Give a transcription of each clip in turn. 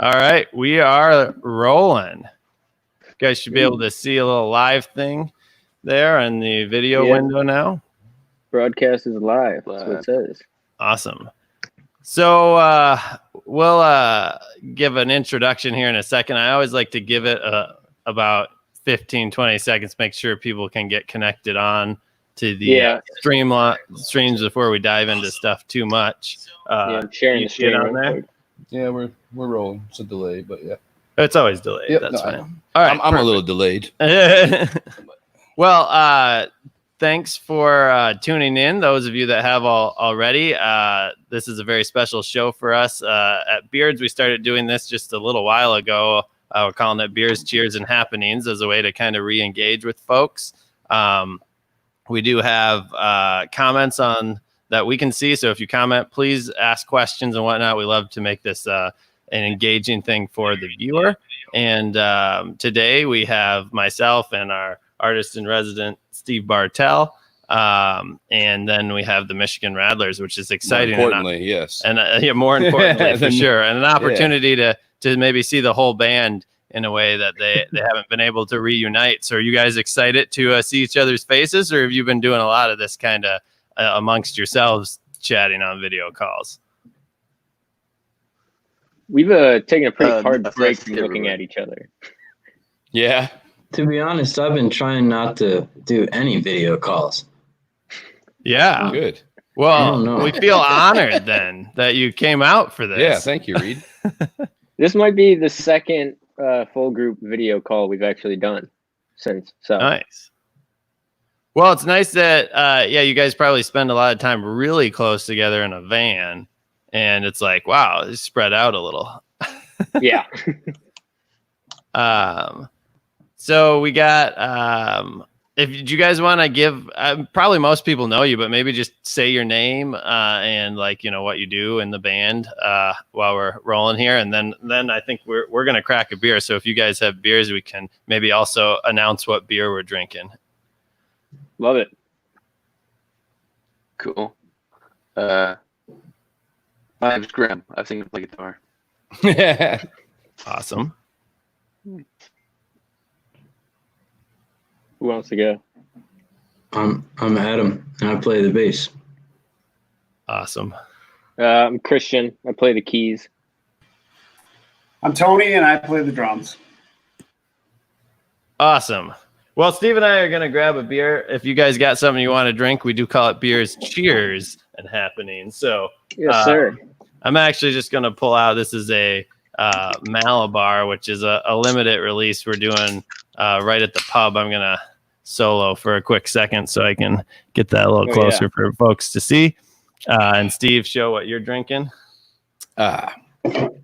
All right, we are rolling. You guys should be able to see a little live thing there in the video window now. Broadcast is live. That's what it says. Awesome. So we'll give an introduction here in a second. I always like to give it about 15, 20 seconds, make sure people can get connected on to the streams before we dive into stuff too much. I'm sharing the stream on there. Yeah, we're rolling. It's a delay, but yeah. It's always delayed. Yep, that's fine. All right, I'm a little delayed. Well, thanks for tuning in. Those of you that have already, this is a very special show for us. At Beards, we started doing this just a little while ago. We're calling it Beers, Cheers, and Happenings as a way to kind of re-engage with folks. We do have comments on that we can see. So if you comment, please ask questions and whatnot. We love to make this an engaging thing for the viewer. And today we have myself and our artist in resident, Steve Bartell. And then we have the Michigan Rattlers, which is exciting. More importantly, yes. And more importantly, for sure. And an opportunity to maybe see the whole band in a way that they haven't been able to reunite. So are you guys excited to see each other's faces, or have you been doing a lot of this kind of amongst yourselves chatting on video calls? We've taken a pretty hard break from looking at each other. Yeah. To be honest, I've been trying not to do any video calls. Yeah. Good. Well, we feel honored then that you came out for this. Yeah, thank you, Reed. This might be the second full group video call we've actually done since. So nice. Well, it's nice that you guys probably spend a lot of time really close together in a van, and it's like, wow, it's spread out a little. Yeah. So we got if you guys want to give, probably most people know you, but maybe just say your name and what you do in the band while we're rolling here, and then I think we're gonna crack a beer. So if you guys have beers, we can maybe also announce what beer we're drinking. Love it. Cool. My name's Graham. I sing and play guitar. Awesome. Who wants to go? I'm Adam, and I play the bass. Awesome. I'm Christian. I play the keys. I'm Tony, and I play the drums. Awesome. Well, Steve and I are going to grab a beer. If you guys got something you want to drink, we do call it Beers, Cheers, and Happenings. So, yes, sir. I'm actually just going to pull out. This is a Malabar, which is a limited release we're doing right at the pub. I'm going to solo for a quick second so I can get that a little closer for folks to see. And Steve, show what you're drinking.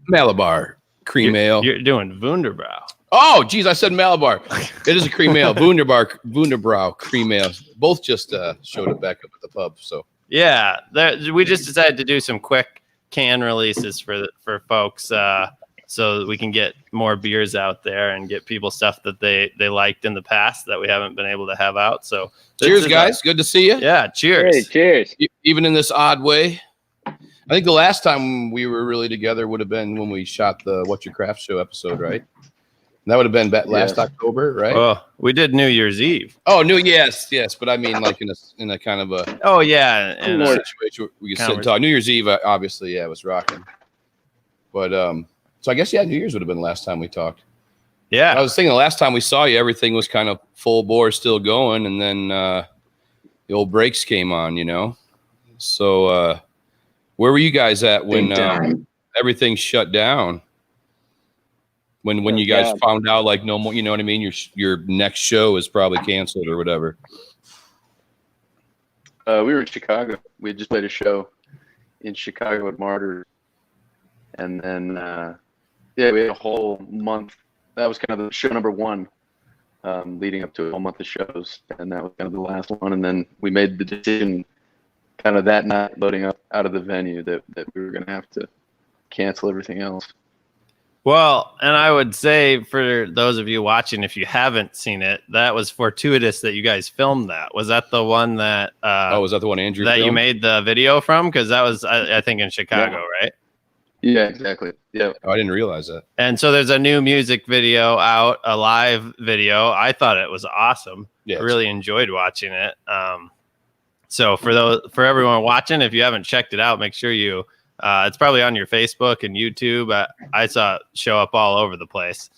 Malabar cream ale. You're doing Wunderbrau. Oh, geez, I said Malabar. It is a cream ale. Wunderbrau cream ale. Both just showed it back up at the pub. So yeah, we just decided to do some quick can releases for folks, so that we can get more beers out there and get people stuff that they liked in the past that we haven't been able to have out. So cheers, guys. Good to see you. Yeah, cheers. Hey, cheers. Even in this odd way. I think the last time we were really together would have been when we shot the What's Your Craft Show episode, right? That would have been last October, right? Oh, we did New Year's Eve. Oh, yes, but I mean, like in a kind of a in a situation where we could sit and talk. New Year's Eve, obviously, it was rocking. But so I guess New Year's would have been the last time we talked. Yeah, I was thinking the last time we saw you, everything was kind of full bore, still going, and then the old brakes came on, So where were you guys at when everything shut down? When you guys found out, like, no more, you know what I mean? Your next show is probably canceled or whatever. We were in Chicago. We had just played a show in Chicago at Martyrs. And then, we had a whole month. That was kind of the show number one, leading up to a whole month of shows. And that was kind of the last one. And then we made the decision kind of that night, loading up out of the venue, that we were going to have to cancel everything else. Well, and I would say for those of you watching, if you haven't seen it, that was fortuitous that you guys filmed that. Was that the one that? Was that the one Andrew that filmed? You made the video from? Because that was, I think, in Chicago, right? Yeah, exactly. Yeah. Oh, I didn't realize that. And so there's a new music video out, a live video. I thought it was awesome. Yeah, I really enjoyed watching it. So for everyone watching, if you haven't checked it out, make sure you. It's probably on your Facebook and YouTube. I saw it show up all over the place.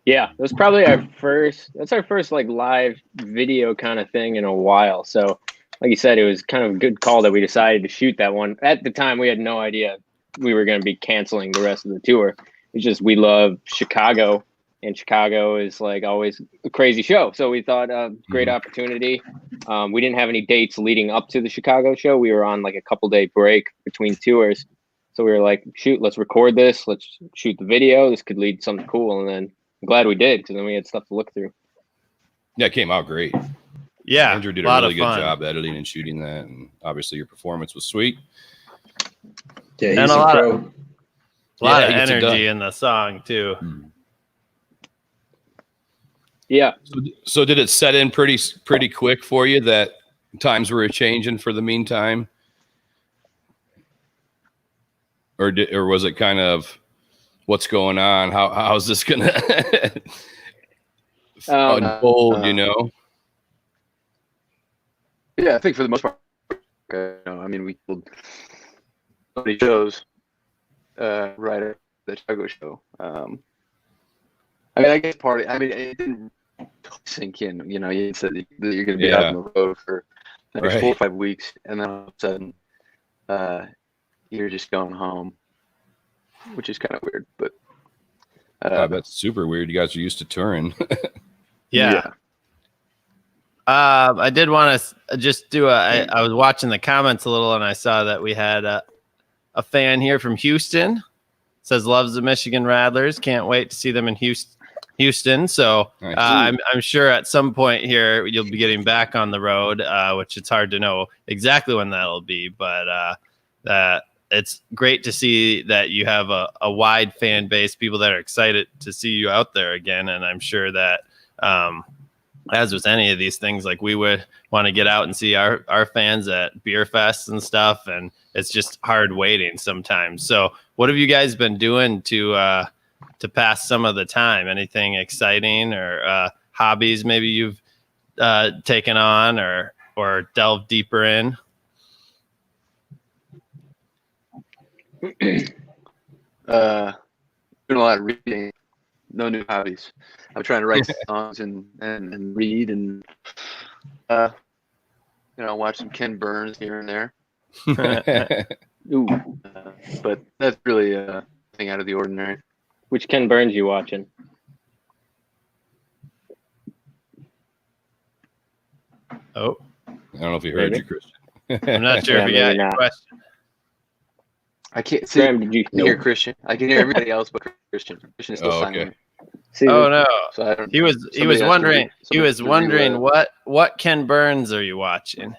Yeah, it was probably our first. That's our first like live video kind of thing in a while. So, like you said, it was kind of a good call that we decided to shoot that one. At the time, we had no idea we were going to be canceling the rest of the tour. It's just we love Chicago, and Chicago is like always a crazy show. So we thought great opportunity. We didn't have any dates leading up to the Chicago show. We were on like a couple-day break between tours. So we were like, shoot, let's record this. Let's shoot the video. This could lead to something cool. And then I'm glad we did, because then we had stuff to look through. Yeah, it came out great. Yeah, Andrew did a a lot really of good fun. job editing and shooting that, and obviously your performance was sweet. Yeah, And he's a a lot pro. of- A lot of he gets it energy done. in the song too. Yeah. So did it set in pretty quick for you that times were changing for the meantime? Or was it kind of what's going on? How's this gonna unfold? You know? Yeah, I think for the most part, I mean, we pulled so many shows right at the Chicago show. I mean, I guess it didn't sink in. You know, you said that you're going to be out on the road for the next 4 or 5 weeks, and then all of a sudden, you're just going home, which is kind of weird. But that's super weird. You guys are used to touring. Yeah. I did want to just do I was watching the comments a little, and I saw that we had a fan here from Houston. Says loves the Michigan Rattlers. Can't wait to see them in Houston. So I'm sure at some point here you'll be getting back on the road, which it's hard to know exactly when that'll be. But it's great to see that you have a wide fan base, people that are excited to see you out there again. And I'm sure that as with any of these things, like we would want to get out and see our fans at beer fests and stuff. And it's just hard waiting sometimes. So what have you guys been doing to pass some of the time? Anything exciting or hobbies maybe you've taken on or delved deeper in? doing a lot of reading. No new hobbies. I'm trying to write songs and read and watch some Ken Burns here and there. Ooh. But that's really a thing out of the ordinary. Which Ken Burns you watching? Oh, I don't know if you heard Maybe. you, Christian. I'm not sure if you got maybe your not. question. I can't see. Graham, did you hear Christian? I can hear everybody else but Christian. Christian is still Oh, silent. okay. see? Oh no. So I don't. He was Somebody has to wondering somebody has to what Ken Burns are you watching?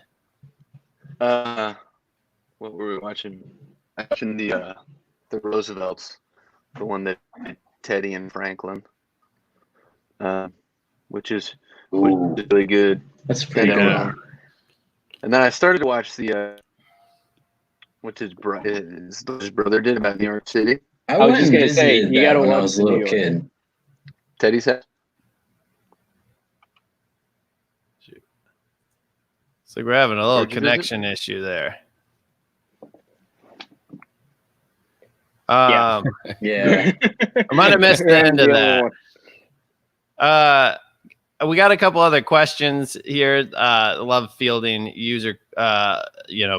what were we watching? Watching the Roosevelts, the one that did Teddy and Franklin, which is really good. That's pretty And, cool. and then I started to watch the what his brother did about New York City. I was went just and gonna say, visited you that gotta when I watch was a the little New York. kid. Teddy said. So we're having a little Where'd you visit? connection issue there. Yeah. Yeah. I might have missed the end of The that. other one. We got a couple other questions here. Love fielding user,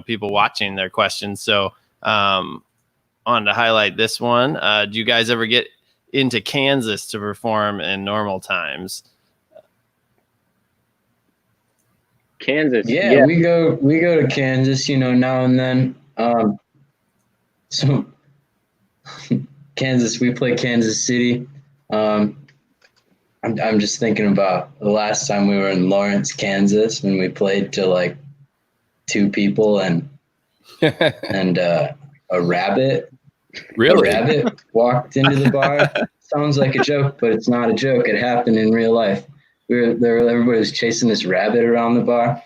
people watching their questions. So, wanted to highlight this one. Do you guys ever get into Kansas to perform in normal times? Kansas. Yeah, we go to Kansas, now and then. So Kansas, we play Kansas City. I'm just thinking about the last time we were in Lawrence, Kansas, when we played to like 2 people and a rabbit. Really? A rabbit walked into the bar. Sounds like a joke, but it's not a joke. It happened in real life. Everybody was chasing this rabbit around the bar.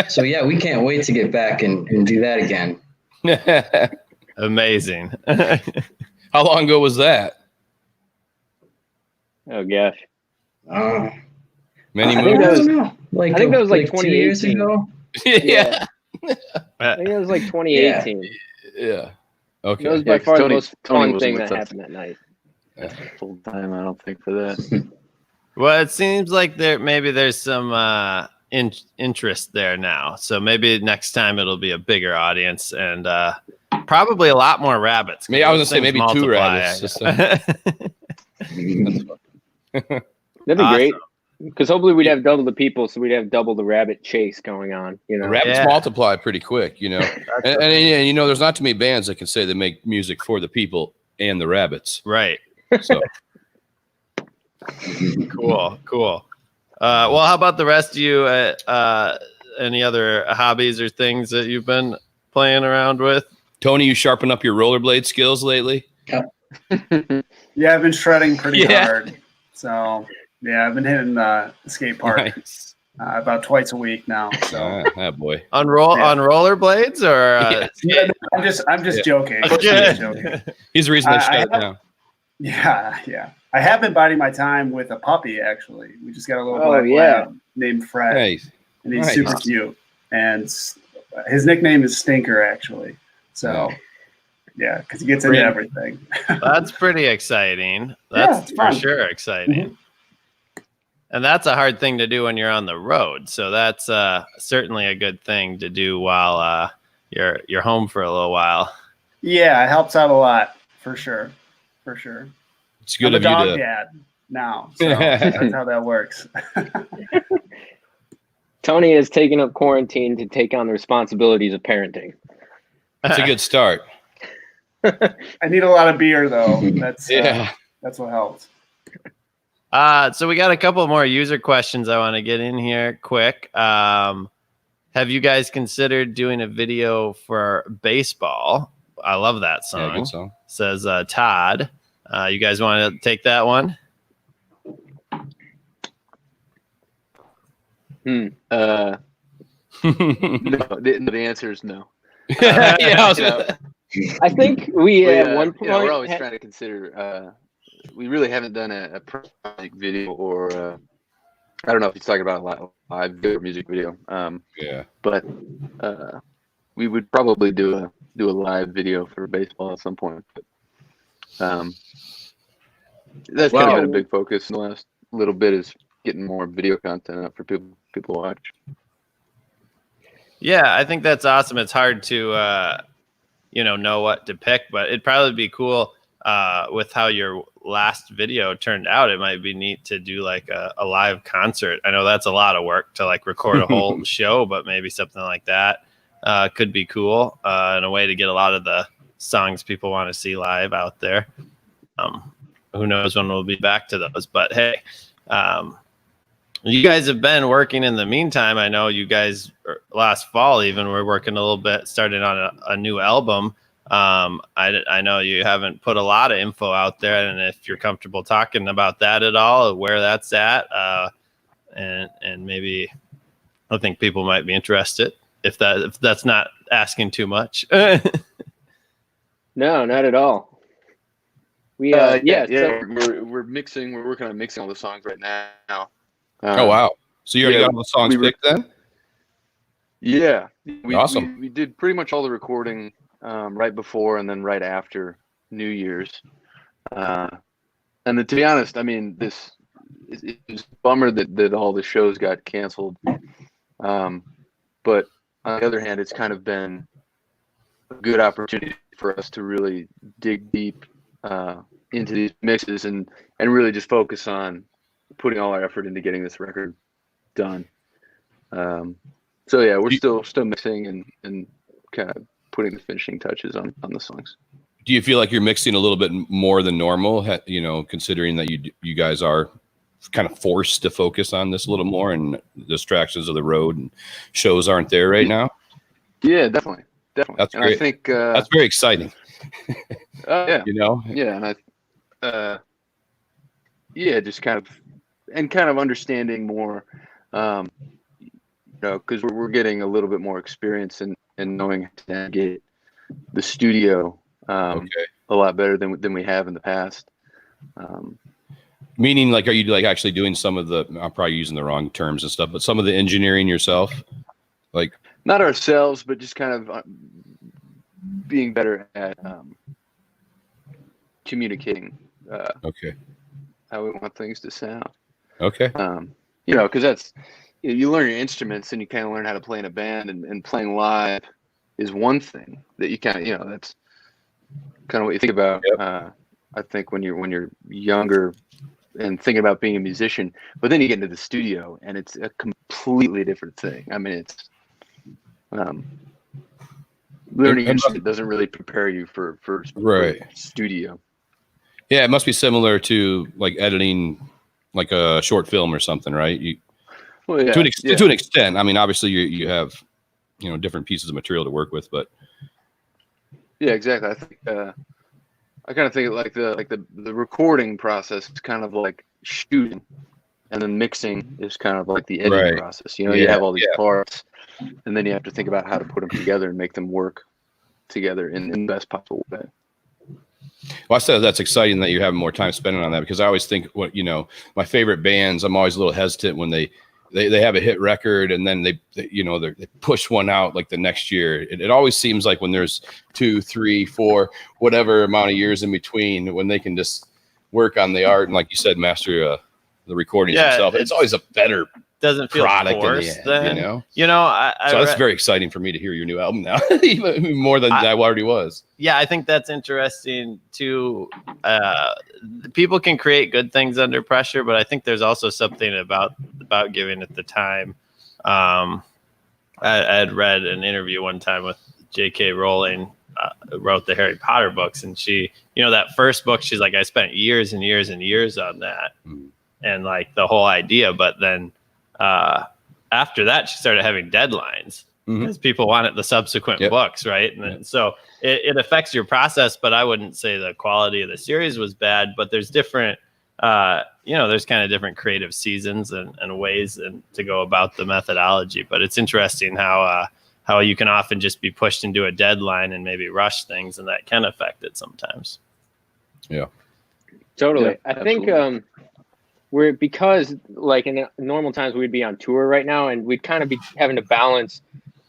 So yeah, we can't wait to get back and do that again. Amazing. How long ago was that? Oh gosh. Many I think moons? that was- I don't know. Like I think that was like 2 years 2018. ago. Yeah. I think it was like 2018. Yeah. Okay. That was by 'cause far the Tony- most Tony fun wasn't thing with that us. happened that night. Full time, I don't think for that. Well, it seems like there's some interest there now. So maybe next time it'll be a bigger audience and probably a lot more rabbits. 'cause Maybe I was those gonna say things maybe 2 multiply. rabbits. Just, That'd be Awesome. great. Because hopefully we'd have double the people, so we'd have double the rabbit chase going on. You know, rabbits Yeah. multiply pretty quick, you know. And you know, there's not too many bands that can say they make music for the people and the rabbits. Right. So Cool. Well, how about the rest of you? Any other hobbies or things that you've been playing around with? Tony, you sharpen up your rollerblade skills lately? Yeah, I've been shredding pretty Yeah. hard. So yeah, I've been hitting the skate park Nice. about twice a week now. So Boy. On Yeah. rollerblades or? Yeah. I'm just Yeah. joking. I'm Okay. just joking. He's the reason they I shut it have- down. Yeah. I have been biding my time with a puppy. Actually, we just got a little Oh, black yeah. lab named Fred, Hey, and he's nice. super cute. And his nickname is Stinker, actually. So yeah, because he gets into Pretty- everything. That's pretty exciting. Yeah, That's it's for fun. sure exciting. And that's a hard thing to do when you're on the road. So that's certainly a good thing to do while you're home for a little while. Yeah, it helps out a lot for sure. It's good I'm a of you dog to. dad now, so that's how that works. Tony has taken up quarantine to take on the responsibilities of parenting. It's a good start. I need a lot of beer though. That's Yeah. that's what helps. So we got a couple more user questions I want to get in here quick. Have you guys considered doing a video for baseball? I love that Yeah, song. good song. Says Todd. You guys want to take that one? No, the answer is no. Yeah, I was- You know, I think we at one you know, point we're always had- trying to consider. We really haven't done a project video or I don't know if he's talking about a live video or music video. yeah. But we would probably do a live video for baseball at some point. But, that's kind of been a big focus in the last little bit, is getting more video content up for people to watch. Yeah, I think that's awesome. It's hard to know what to pick, but it'd probably be cool with how your last video turned out. It might be neat to do like a live concert. I know that's a lot of work to like record a whole show, but maybe something like that could be cool and a way to get a lot of the songs people want to see live out there. Who knows when we'll be back to those, but hey, you guys have been working in the meantime. I know you guys last fall even were working a little bit, starting on a new album. I know you haven't put a lot of info out there, and if you're comfortable talking about that at all, where that's at, and maybe I think people might be interested if that's not asking too much. No, not at all. We So we're mixing. We're working on mixing all the songs right now. Oh wow! So you already got all the songs picked then? Yeah, Awesome. We did pretty much all the recording right before and then right after New Year's. And then, to be honest, I mean, it's a bummer that all the shows got canceled. But on the other hand, it's kind of been a good opportunity for us to really dig deep into these mixes and really just focus on putting all our effort into getting this record done. So yeah, we're still mixing and kind of putting the finishing touches on the songs. Do you feel like you're mixing a little bit more than normal? You know, considering that you guys are kind of forced to focus on this a little more, and distractions of the road and shows aren't there right now. Yeah, definitely. That's and great. I think That's very exciting. yeah, You know. yeah, and just kind of understanding more, you know, because we're getting a little bit more experience in knowing how to navigate the studio a lot better than we have in the past. Meaning, like, are you like actually doing some of the? I'm probably using the wrong terms and stuff, but some of the engineering yourself, like not ourselves, but just kind of being better at communicating. How we want things to sound. Okay. Because that's you learn your instruments and you kind of learn how to play in a band, and playing live is one thing that you kind of that's kind of what you think about. Yep. I think when you're younger and thinking about being a musician, but then you get into the studio and it's a completely different thing. I mean, it's learning instrument doesn't really prepare you for studio. Yeah, it must be similar to like editing like a short film or something, right? To an extent. I mean, obviously you have different pieces of material to work with, but yeah, exactly. I think I kind of think like the recording process is kind of like shooting, and then mixing is kind of like the editing process. You have all these parts, and then you have to think about how to put them together and make them work together in the best possible way. Well, I said that's exciting that you're having more time spending on that, because I always think my favorite bands, I'm always a little hesitant when they have a hit record and then they push one out like the next year. It always seems like when there's 2, 3, 4, whatever amount of years in between, when they can just work on the art and, like you said, master the recordings themselves, it's always a better doesn't feel product forced, in the end, so that's very exciting for me to hear your new album now, even more than I already was. Yeah, I think that's interesting too. People can create good things under pressure, but I think there's also something about giving it the time. I had read an interview one time with J.K. Rowling, wrote the Harry Potter books, and she, that first book, she's like, I spent years and years and years on that, and like the whole idea, but then after that, she started having deadlines because people wanted the subsequent books, right? And so it affects your process, but I wouldn't say the quality of the series was bad, but there's different, there's kind of different creative seasons and ways to go about the methodology. But it's interesting how you can often just be pushed into a deadline and maybe rush things, and that can affect it sometimes. Yeah, totally. Yeah, I think because like in normal times we'd be on tour right now, and we'd kind of be having to balance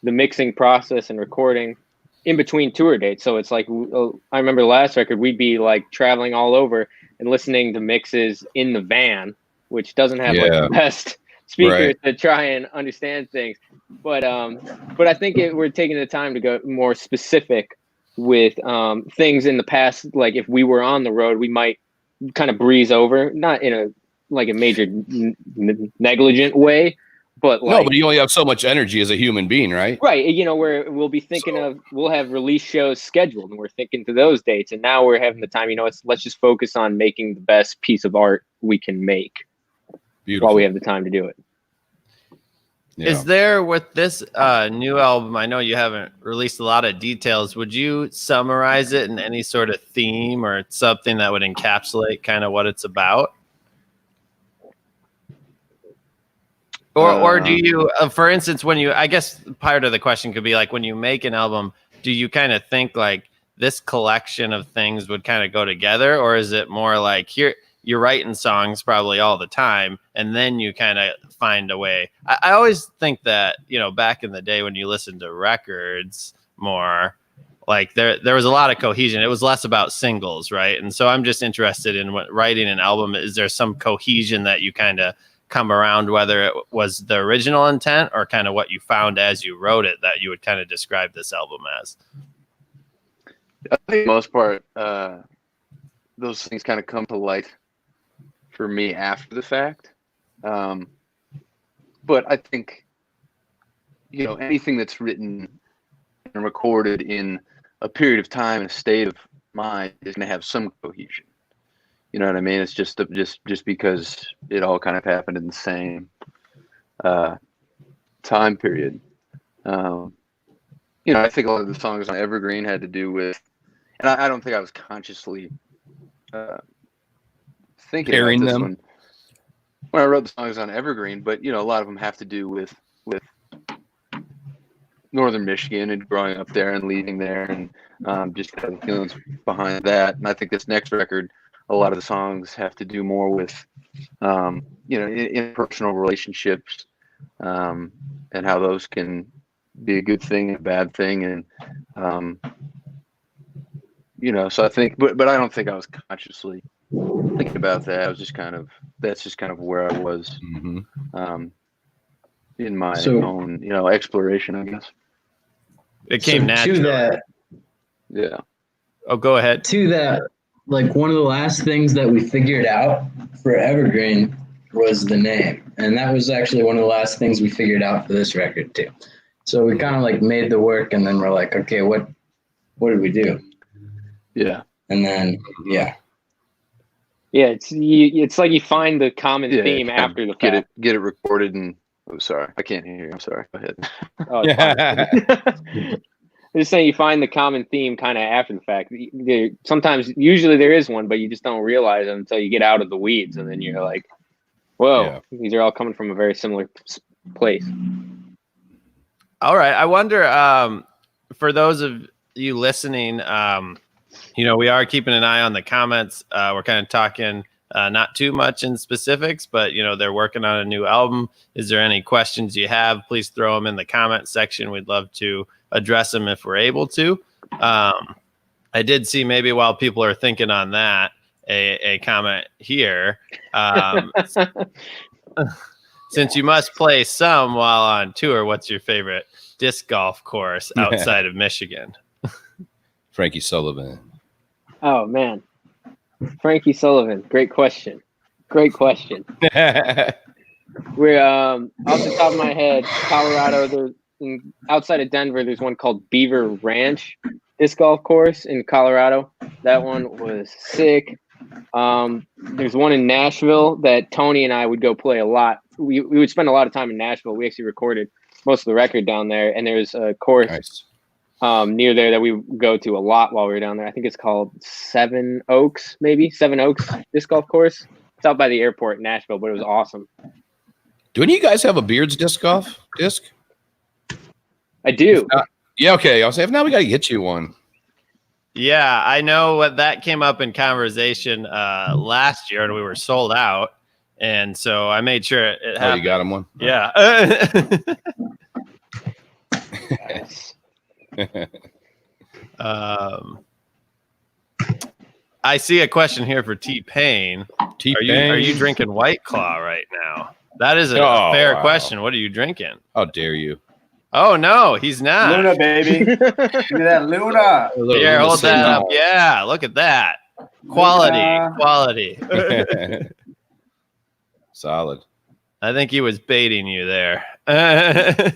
the mixing process and recording in between tour dates. So it's like, I remember the last record, we'd be like traveling all over and listening to mixes in the van, which doesn't have like the best speakers to try and understand things. But I think we're taking the time to go more specific with things in the past. Like if we were on the road, we might kind of breeze over, not in a major negligent way, but but you only have so much energy as a human being, right? Right. Where we'll be thinking we'll have release shows scheduled and we're thinking to those dates. And now we're having the time, let's just focus on making the best piece of art we can make while we have the time to do it. Yeah. Is there, with this new album, I know you haven't released a lot of details, would you summarize it in any sort of theme or something that would encapsulate kind of what it's about? Or do you, for instance, I guess part of the question could be like, when you make an album, do you kind of think like this collection of things would kind of go together? Or is it more like you're writing songs probably all the time, and then you kind of find a way? I always think that, back in the day when you listened to records more, like there was a lot of cohesion. It was less about singles, right? And so I'm just interested in writing an album. Is there some cohesion that you kind of come around, whether it was the original intent or kind of what you found as you wrote it, that you would kind of describe this album as? I think for the most part, those things kind of come to light for me after the fact. But I think, anything that's written and recorded in a period of time and a state of mind is going to have some cohesion. You know what I mean? It's just because it all kind of happened in the same time period. I think a lot of the songs on Evergreen had to do with, and I don't think I was consciously thinking pairing about this them when I wrote the songs on Evergreen, but a lot of them have to do with Northern Michigan and growing up there and leaving there, and just kind of the feelings behind that. And I think this next record, a lot of the songs have to do more with, interpersonal relationships, and how those can be a good thing and a bad thing. And, so I think, but I don't think I was consciously thinking about that. I was just that's just kind of where I was, in my own, exploration, I guess. It came naturally. To that, Yeah. Oh, go ahead. To that, like one of the last things that we figured out for Evergreen was the name. And that was actually one of the last things we figured out for this record too. So we kind of like made the work, and then we're like, okay, what did we do? Yeah. And then, yeah. Yeah, it's like you find the common theme kind of after the fact. get it recorded, and sorry, I can't hear you. I'm sorry. Go ahead. Oh, it's fine. I'm just saying you find the common theme kind of after the fact. Usually there is one, but you just don't realize it until you get out of the weeds, and then you're like, whoa, these are all coming from a very similar place. All right. I wonder, for those of you listening, we are keeping an eye on the comments. We're kind of talking not too much in specifics, but, they're working on a new album. Is there any questions you have? Please throw them in the comment section. We'd love to address them if we're able to. I did see, maybe while people are thinking on that, a comment here. Since you must play some while on tour, what's your favorite disc golf course outside of Michigan? Frankie Sullivan. Oh, man. Frankie Sullivan. Great question. We're off the top of my head, Colorado, outside of Denver, there's one called Beaver Ranch disc golf course in Colorado. That one was sick. There's one in Nashville that Tony and I would go play a lot. We would spend a lot of time in Nashville. We actually recorded most of the record down there, and there's a course near there that we go to a lot while we were down there. I think it's called Seven Oaks disc golf course. It's out by the airport in Nashville, but it was awesome. Do any of you guys have a Beards disc golf disc? I do. Yeah, okay. I'll say, if now we got to get you one. Yeah, I know what that came up in conversation last year, and we were sold out. And so I made sure it happened. Oh, you got him one? Yeah. I see a question here for T-Pain. Are you drinking White Claw right now? That is a fair question. What are you drinking? How dare you? Oh, no, he's not. Luna, baby. Give me that Luna. Here, hold that up. Yeah, look at that. Quality. Solid. I think he was baiting you there. Hey,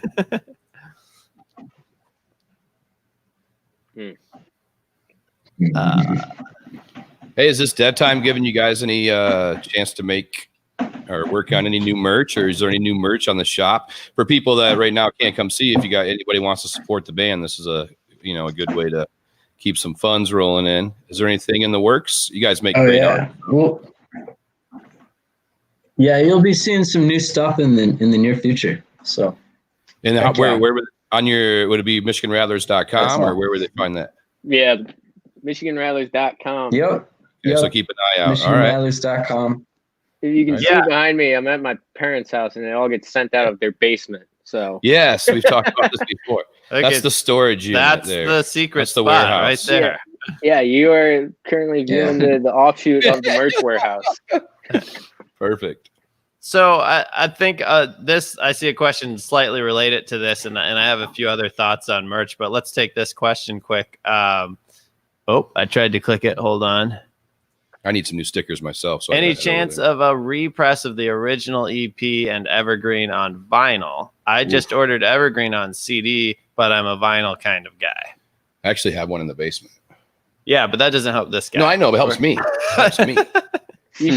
is this dead time giving you guys any chance to make or work on any new merch, or is there any new merch on the shop for people that right now can't come see? If you got anybody wants to support the band, this is a good way to keep some funds rolling in. Is there anything in the works? You guys make great art. Well, yeah, you'll be seeing some new stuff in the near future. So, and where would it be MichiganRattlers.com or where would they find that? Yeah, MichiganRattlers.com. Yep. Yeah, so keep an eye out. MichiganRattlers.com. You can see behind me, I'm at my parents' house, and it all gets sent out of their basement. So yes, we've talked about this before. That's the storage unit. That's there. The secret that's the spot warehouse right there. Yeah, you are currently viewing the offshoot of the merch warehouse. Perfect. So I think I see a question slightly related to this, and I have a few other thoughts on merch, but let's take this question quick. I tried to click it. Hold on. I need some new stickers myself. So any chance of a repress of the original EP and Evergreen on vinyl? I just ordered Evergreen on CD, but I'm a vinyl kind of guy. I actually have one in the basement. Yeah, but that doesn't help this guy. No, I know, but it helps me. You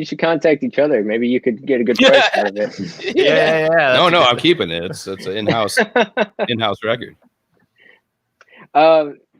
should contact each other. Maybe you could get a good price out of it. Yeah. No, I'm keeping it. It's an in-house record.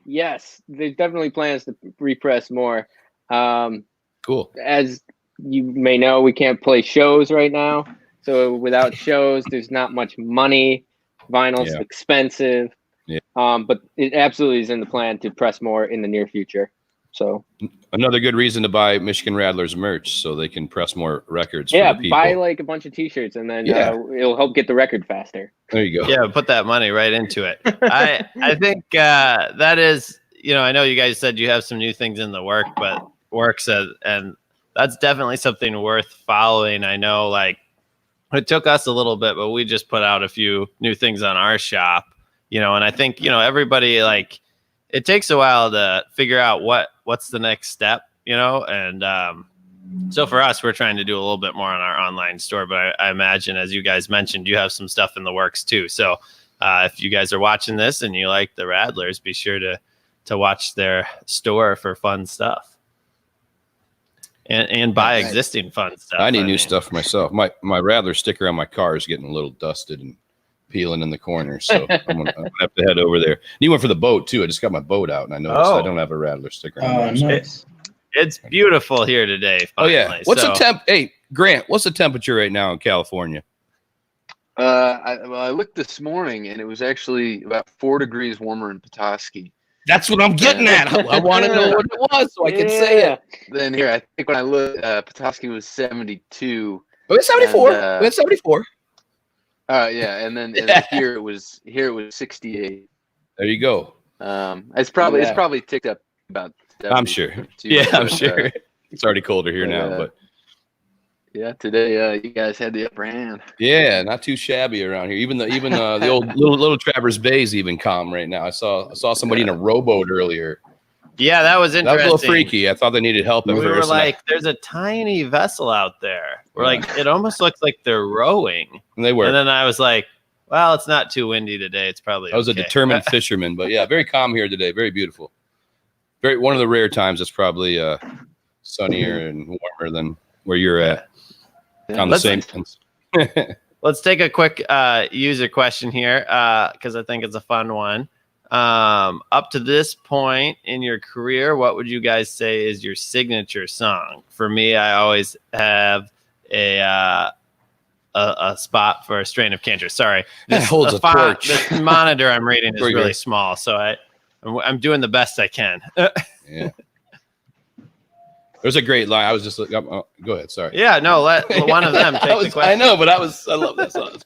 Yes, there's definitely plans to repress more. Cool. As you may know, we can't play shows right now. So without shows, there's not much money Vinyl's Yeah. expensive. Yeah. But it absolutely is in the plan to press more in the near future. So Another good reason to buy Michigan Rattlers merch so they can press more records yeah, for the people. buy like a bunch of T-shirts and then it'll help get the record faster. There you go. Yeah, put that money right into it. I think that is, I know you guys said you have some new things in the works, and that's definitely something worth following. I know, like, it took us a little bit, but we just put out a few new things on our shop, and I think, everybody, like, it takes a while to figure out what's the next step, and so for us, we're trying to do a little bit more on our online store, but I imagine, as you guys mentioned, you have some stuff in the works too. So if you guys are watching this and you like the Rattlers, be sure to watch their store for fun stuff and buy existing fun stuff. I need new stuff for myself. My Rattler sticker on my car is getting a little dusted and peeling in the corner, so I'm gonna have to head over there. Need one for the boat too. I just got my boat out and I noticed I don't have a Rattler sticker on there. Nice. It's beautiful here today. Finally. Oh yeah. What's the temp? Hey, Grant, what's the temperature right now in California? I looked this morning and it was actually about 4 degrees warmer in Petoskey. That's what I'm getting at. I want to know what it was so I can say it. Then here, I think when I looked, Petoskey was 72. Oh, it's 74. And, it's 74. Yeah, and then here it was 68. There you go. It's probably ticked up about 70. I'm sure. Yeah, I'm sure. It's already colder here now, but yeah, today you guys had the upper hand. Yeah, not too shabby around here. Even the old little Travers Bay's even calm right now. I saw somebody in a rowboat earlier. Yeah, that was interesting. That was a little freaky. I thought they needed help at we first. Were like, there's a tiny vessel out there. We're like, it almost looks like they're rowing. And they were. And then I was like, well, it's not too windy today. It's probably I was a determined fisherman, but yeah, very calm here today. Very beautiful. One of the rare times it's probably sunnier and warmer than where you're at. On the same. Let's take a quick user question here because I think it's a fun one. Up to this point in your career, what would you guys say is your signature song? For me, I always have a spot for a strain of Cantor. Sorry, this holds a torch. This monitor I'm reading is really small, so I'm doing the best I can. Yeah. There's a great line. I was just looking up. Go ahead. Sorry. Yeah, no, let one of them take the question. I know, but I love that song.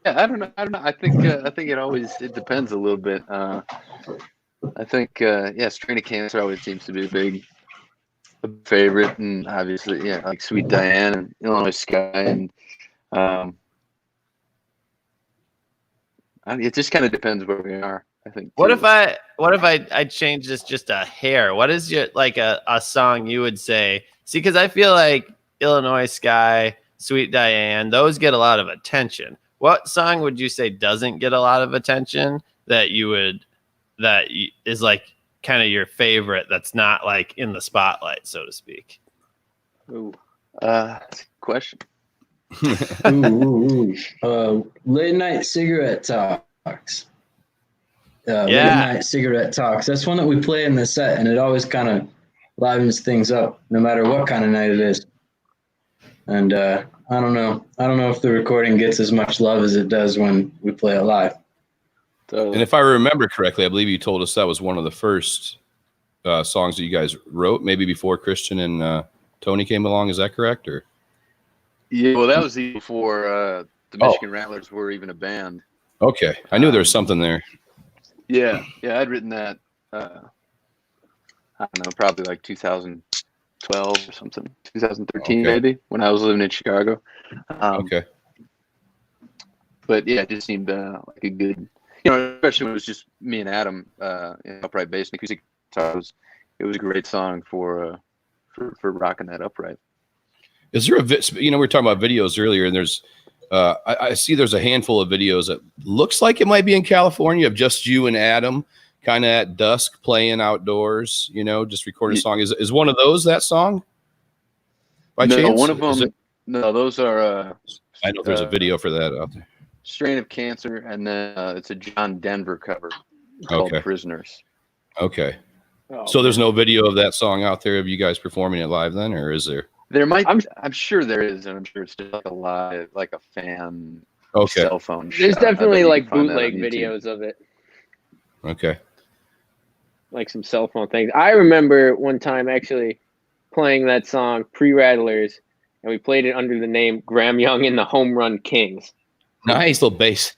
Yeah, I don't know. I think it depends a little bit. I think Strain of Cancer always seems to be a favorite, and obviously, like Sweet Diane and Illinois Sky, and it just kind of depends where we are. I think. What if I change this just a hair? What is your a song you would say? See, because I feel like Illinois Sky, Sweet Diane, those get a lot of attention. What song would you say doesn't get a lot of attention that is like kind of your favorite that's not like in the spotlight, so to speak? Ooh, that's a good question. Late night cigarette talks. Late night cigarette talks. That's one that we play in the set, and it always kind of livens things up, no matter what kind of night it is. And I don't know if the recording gets as much love as it does when we play it live. And if I remember correctly, I believe you told us that was one of the first songs that you guys wrote, maybe before Christian and Tony came along. Is that correct? Or yeah, well, that was before the Michigan Rattlers were even a band. Okay, I knew there was something there. Yeah, I'd written that. I don't know, probably like 2012 or something, 2013 maybe, when I was living in Chicago. Okay. But yeah, it just seemed like a good, especially when it was just me and Adam, upright bass and acoustic guitar. It was a great song for rocking that upright. Is there we were talking about videos earlier, and there's I see there's a handful of videos that looks like it might be in California of just you and Adam kind of at dusk playing outdoors, just recording a song. Is one of those that song? By chance? One of them. No, those are. I know there's a video for that out there. Strain of Cancer, and then it's a John Denver cover called Prisoners. Okay. So there's no video of that song out there of you guys performing it live then, or is there? There might. I'm sure there is, and I'm sure it's just like a live, like a fan cell phone. There's shot. I bet definitely you can like find that on bootleg YouTube. videos of it, Okay. like some cell phone things. I remember one time actually playing that song pre-Rattlers, and we played it under the name Graham Young and the Home Run Kings. Nice little bass.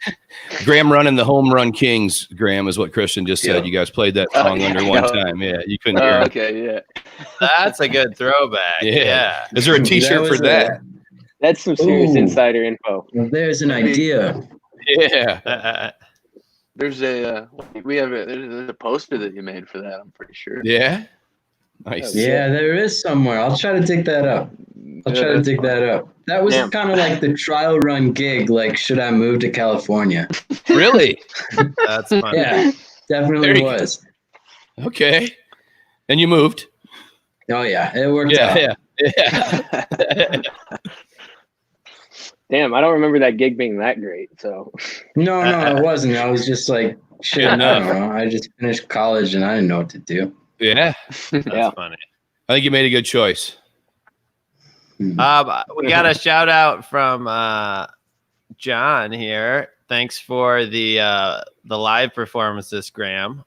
Graham running the home run Kings, Graham, is what Christian just said. Yeah. You guys played that song under one time. Yeah, you couldn't hear him. Okay, yeah. That's a good throwback. Yeah. Is there a T-shirt for that? That's some serious Ooh. insider info. Well, there's an idea. Yeah. There's a there's a poster that you made for that. I'm pretty sure. Yeah. Nice. Yeah, there is somewhere. I'll try to dig that up. That was Damn. kind of like the trial run gig. Like, should I move to California? Really? That's funny. Yeah, There definitely you was. Okay. And you moved. Oh yeah, it worked out. Yeah. Damn, I don't remember that gig being that great. So No, it wasn't. I was just like, shit. I enough. don't know. I just finished college and I didn't know what to do. Yeah. That's yeah, funny. I think you made a good choice. We got a shout out from John here. Thanks for the live performances, Graham.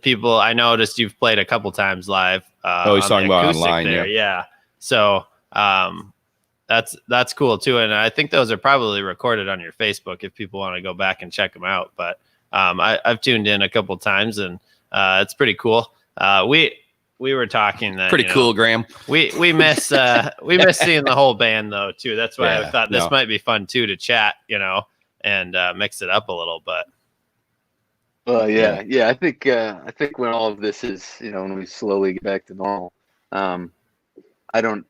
People, I noticed you've played a couple times live. He's talking about online. There. Yeah. So that's cool too, and I think those are probably recorded on your Facebook if people want to go back and check them out. But I've tuned in a couple times, and it's pretty cool. We were talking that Pretty cool, Graham. we miss seeing the whole band though too. That's why I thought this might be fun too to chat, and mix it up a little. But yeah. I think when all of this is, when we slowly get back to normal, I don't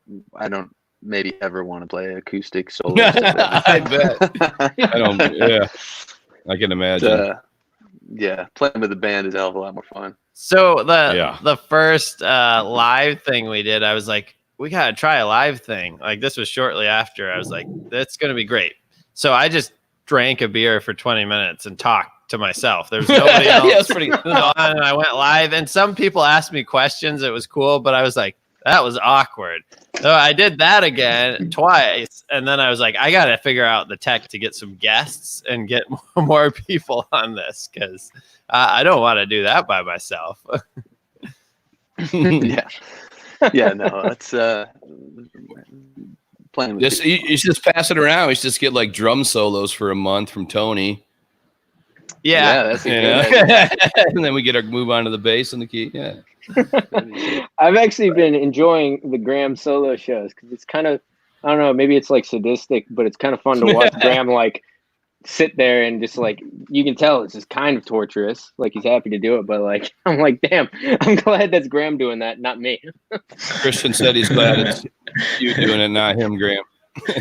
maybe ever want to play acoustic solo. I bet. I don't. Yeah, I can imagine. Playing with the band is a hell of a lot more fun. so the first live thing we did, I was like, we gotta try a live thing. Like this was shortly after. I was like, that's gonna be great. So I just drank a beer for 20 minutes and talked to myself. There was nobody else. Yeah, that's pretty. on, and I went live, and some people asked me questions. It was cool, but I was like, that was awkward. So I did that again twice, and then I was like, I got to figure out the tech to get some guests and get more people on this, because I don't want to do that by myself. Yeah, no, it's playing with You should just pass it around. We should just get like drum solos for a month from Tony. Yeah, that's a good idea. And then we move on to the bass and the key. Yeah. I've actually been enjoying the Graham solo shows because it's kind of, I don't know, maybe it's like sadistic, but it's kind of fun to watch Graham like sit there and just like, you can tell it's just kind of torturous. Like he's happy to do it, but like I'm like, damn, I'm glad that's Graham doing that, not me. Christian said he's glad it's you doing it, not him, Graham.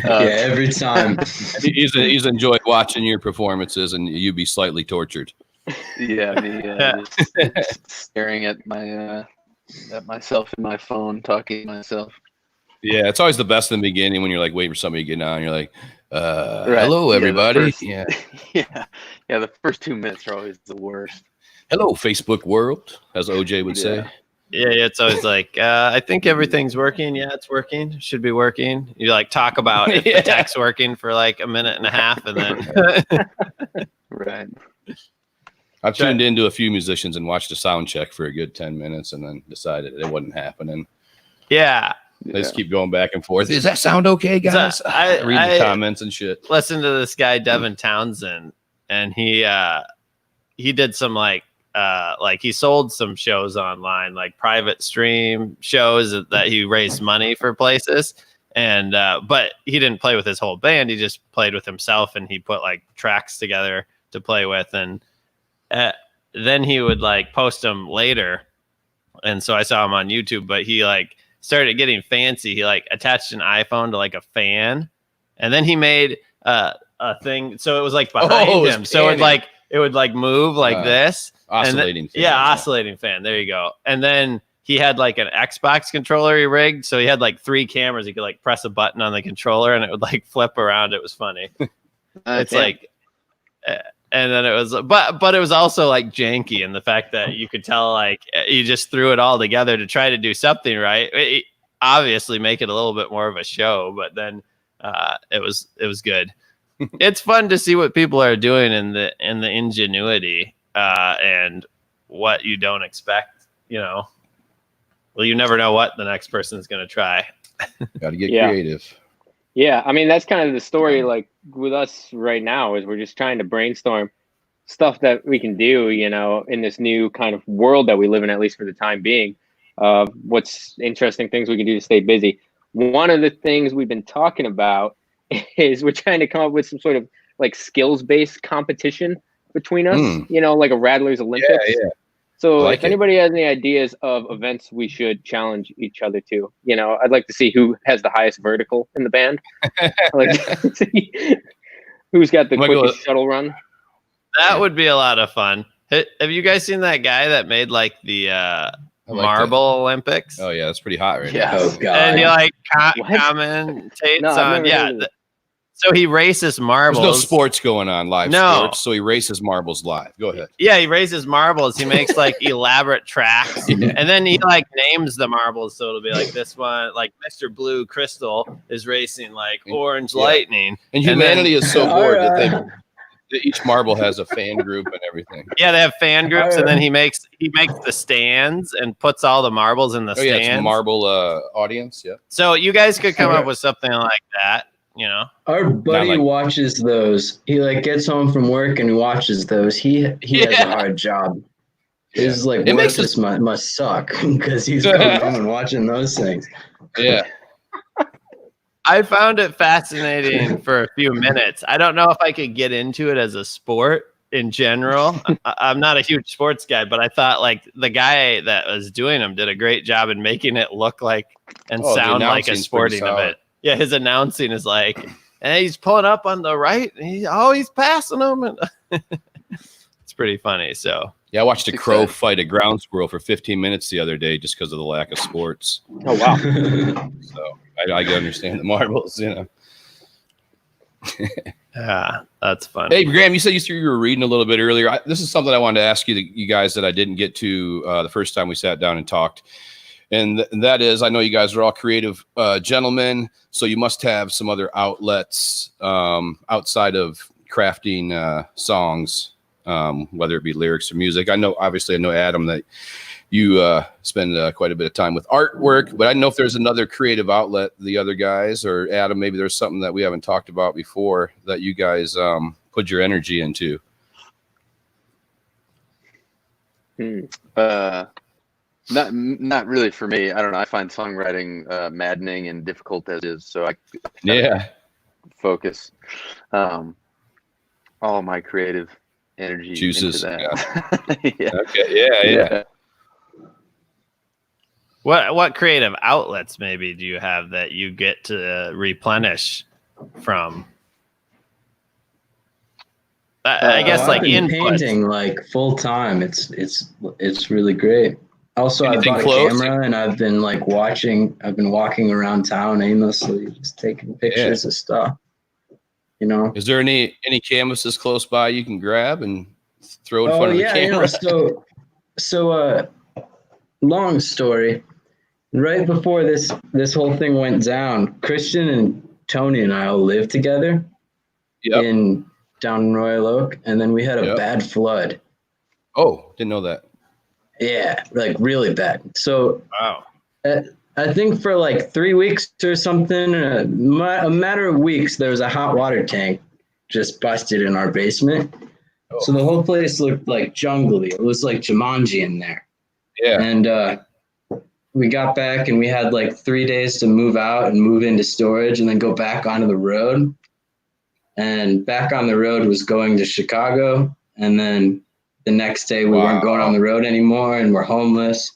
Every time. He's enjoyed watching your performances, and you be slightly tortured. Yeah, just staring at my at myself in my phone, talking to myself. Yeah, it's always the best in the beginning when you're like waiting for somebody to get on. You're like, hello, everybody. Yeah, the first 2 minutes are always the worst. Hello, Facebook world, as OJ would say. Yeah, it's always like, I think everything's working. Yeah, it's working. Should be working. You like talk about if the tech's working for like a minute and a half, and then Right. I've tuned into a few musicians and watched a sound check for a good 10 minutes and then decided it wasn't happening. yeah. They just keep going back and forth. Is that sound okay, guys? So I read the comments and shit. Listen to this guy, Devin Townsend, and he did some like he sold some shows online, like private stream shows that he raised money for places. And but he didn't play with his whole band. He just played with himself, and he put like tracks together to play with. And then he would like post them later. And so I saw him on YouTube, but he like started getting fancy. He like attached an iPhone to like a fan, and then he made a thing. So it was like behind him. So it would like move like this. Oscillating fan. Yeah, oscillating fan. There you go. And then he had like an Xbox controller he rigged. So he had like 3 cameras. He could like press a button on the controller and it would like flip around. It was funny. It's like, and then it was, but it was also like janky in the fact that you could tell like you just threw it all together to try to do something right. obviously make it a little bit more of a show, but then it was good. It's fun to see what people are doing in the ingenuity and what you don't expect, Well, you never know what the next person is going to try. Got to get creative. Yeah, I mean, that's kind of the story, like, with us right now, is we're just trying to brainstorm stuff that we can do, in this new kind of world that we live in, at least for the time being. What's interesting things we can do to stay busy. One of the things we've been talking about is we're trying to come up with some sort of, like, skills-based competition between us, like a Rattlers Olympics. Yeah. So if anybody has any ideas of events we should challenge each other to, I'd like to see who has the highest vertical in the band. I'd like to see who's got the quickest shuttle run. That would be a lot of fun. Have you guys seen that guy that made like the Marble Olympics? Oh yeah, that's pretty hot right now. Oh god. And he like commentates on So he races marbles. There's no sports going on live. Sports, so he races marbles live. Go ahead. Yeah, he races marbles. He makes like elaborate tracks, and then he like names the marbles. So it'll be like this one, like Mr. Blue Crystal is racing like Orange Lightning. And humanity is so bored that each marble has a fan group and everything. Yeah, they have fan groups, and then he makes the stands and puts all the marbles in the stands. Yeah, it's a marble audience. Yeah. So you guys could come up with something like that. Our buddy watches those. He like gets home from work and watches those. He has a hard job. His like work must suck because he's coming home and watching those things. Yeah. I found it fascinating for a few minutes. I don't know if I could get into it as a sport in general. I'm not a huge sports guy, but I thought like the guy that was doing them did a great job in making it look like and sound like a sporting event. Yeah, his announcing is like, and he's pulling up on the right. And he's passing them. And it's pretty funny. So yeah, I watched a crow fight a ground squirrel for 15 minutes the other day just because of the lack of sports. Oh wow! So I can understand the marbles, Yeah, that's fun. Hey, Graham, you said you were reading a little bit earlier. This is something I wanted to ask you guys that I didn't get to the first time we sat down and talked. And that is, I know you guys are all creative gentlemen, so you must have some other outlets outside of crafting songs, whether it be lyrics or music. I know Adam, that you spend quite a bit of time with artwork, but I don't know if there's another creative outlet, the other guys, or Adam, maybe there's something that we haven't talked about before that you guys put your energy into. Not really for me. I don't know. I find songwriting maddening and difficult as is, so I focus all my creative energy juices into that. Yeah. Okay. Yeah. What creative outlets maybe do you have that you get to replenish from? I guess like painting like full time. It's really great. Also, I've got a camera and I've been walking around town aimlessly, just taking pictures of stuff. Is there any canvases close by you can grab and throw in front of the camera? So long story. Right before this whole thing went down, Christian and Tony and I all lived together down in Royal Oak, and then we had a bad flood. Oh, didn't know that. Yeah, like really bad. So wow. I think for like 3 weeks or something, a matter of weeks, there was a hot water tank just busted in our basement. Oh. So the whole place looked like jungly. It was like Jumanji in there. Yeah. And we got back and we had like 3 days to move out and move into storage and then go back onto the road. And back on the road was going to Chicago. And then the next day we weren't going on the road anymore and we're homeless.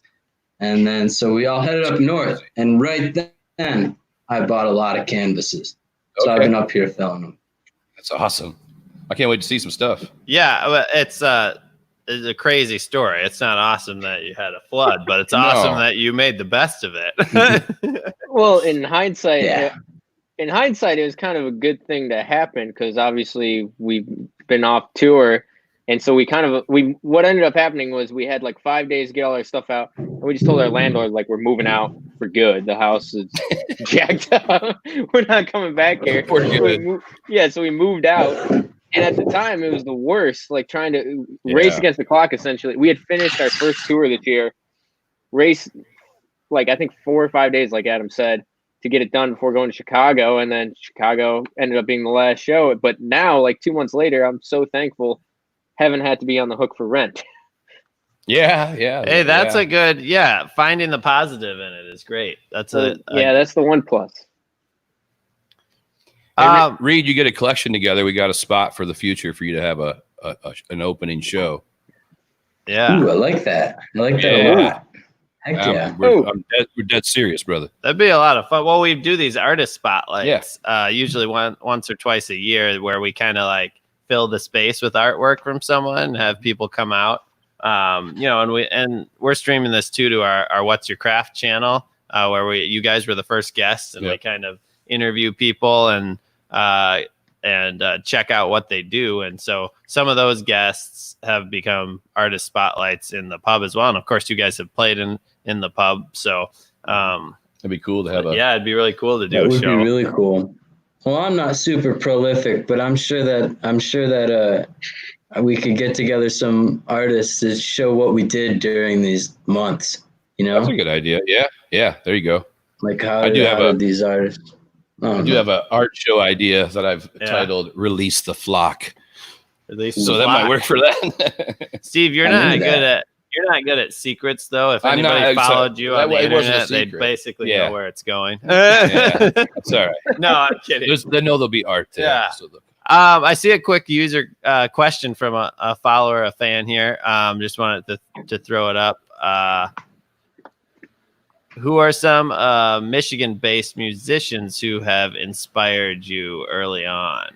And then so we all headed up north. And right then I bought a lot of canvases. So I've been up here filling them. That's awesome. I can't wait to see some stuff. Yeah, it's a crazy story. It's not awesome that you had a flood, but it's awesome that you made the best of it. Well, in hindsight, it was kind of a good thing to happen because obviously we've been off tour. And so what ended up happening was we had like 5 days to get all our stuff out. And we just told our landlord, like, we're moving out for good. The house is jacked up. We're not coming back here. For good. So we moved out. And at the time, it was the worst, like trying to race against the clock, essentially. We had finished our first tour this year, race, like, I think 4 or 5 days, like Adam said, to get it done before going to Chicago. And then Chicago ended up being the last show. But now, like 2 months later, I'm so thankful haven't had to be on the hook for rent. Yeah. Hey, that's a good, finding the positive in it is great. That's that's the one plus. Hey, Reed, you get a collection together. We got a spot for the future for you to have an opening show. Yeah. Ooh, I like that. I like that a lot. Heck yeah. We're dead serious, brother. That'd be a lot of fun. Well, we do these artist spotlights usually once or twice a year where we kind of like fill the space with artwork from someone and have people come out. And we're streaming this too to our What's Your Craft channel where you guys were the first guests and we kind of interview people and check out what they do. And so some of those guests have become artist spotlights in the pub as well. And of course, you guys have played in the pub. So it'd be cool to have it'd be really cool to do a show. That would be really cool. Well, I'm not super prolific, but I'm sure that we could get together some artists to show what we did during these months. That's a good idea. Yeah. There you go. Like how did these artists? I do have an art show idea that I've titled "Release the Flock." That might work for that. Steve, you're not good at secrets, though. If anybody followed you on the internet, they'd basically know where it's going. That's all right. No, I'm kidding. They know there'll be art there. Yeah. So I see a quick user question from a follower, a fan here. Just wanted to throw it up. Who are some Michigan-based musicians who have inspired you early on?